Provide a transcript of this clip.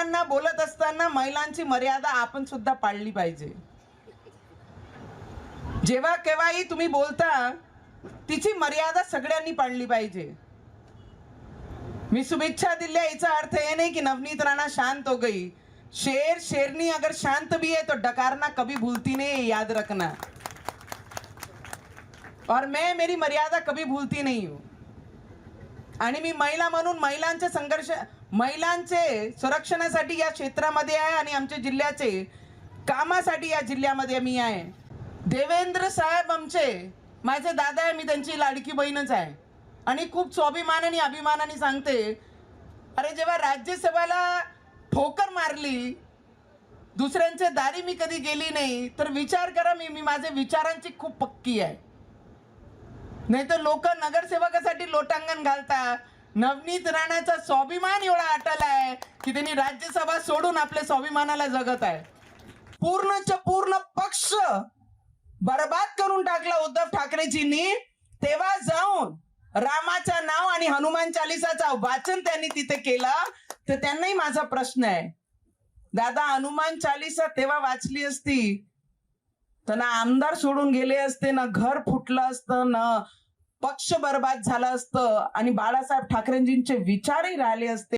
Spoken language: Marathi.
महिलांना बोलत असताना महिलांची मर्यादा आपण सुद्धा पाळली पाहिजे. जेव्हा केव्हाही तुम्ही बोलता तिची मर्यादा सगळ्यांनी पाळली पाहिजे. मी शुभेच्छा दिल्या याचा अर्थ ये नहीं कि नवनीत राणा शांत हो गई. शेर शेरनी अगर शांत भी है तो डकारना कभी भूलती नहीं, याद रखना. और मैं मेरी मर्यादा कभी भूलती नहीं हूं. आणि मी महिला म्हणून महिलांचे संघर्ष, महिलांचे संरक्षणासाठी या क्षेत्रामध्ये आहे आणि आमच्या जिल्ह्याचे कामासाठी या जिल्ह्यामध्ये मी आहे. देवेंद्र साहेब आमचे माझे दादा आहे, मी त्यांची लाडकी बहीणच आहे आणि खूप स्वाभिमानाने अभिमानाने सांगते, अरे जेव्हा राज्यसभेला ठोकर मारली, दुसऱ्यांच्या दारी मी कधी गेली नाही, तर विचार करा मी माझ्या विचारांची खूप पक्की आहे. नाही तर लोक नगरसेवकासाठी लोटांगण घालतात. नवनीत राणाचा स्वाभिमान एवढा अटल आहे की त्यांनी राज्यसभा सोडून आपल्या स्वाभिमानाला जगत आहे. पूर्णच्या पूर्ण पक्ष बरबाद करून टाकला उद्धव ठाकरेजींनी. तेव्हा जाऊन रामाचं नाव आणि हनुमान चालीसाचं वाचन त्यांनी तिथे केलं. तर त्यांनाही माझा प्रश्न आहे, दादा हनुमान चालीसा तेव्हा वाचली असती तर ना आमदार सोडून गेले असते, ना घर फुटलं असतं, ना पक्ष बर्बाद झाला असतं आणि बाळासाहेब ठाकरेंजींचे विचारही राहिले असते.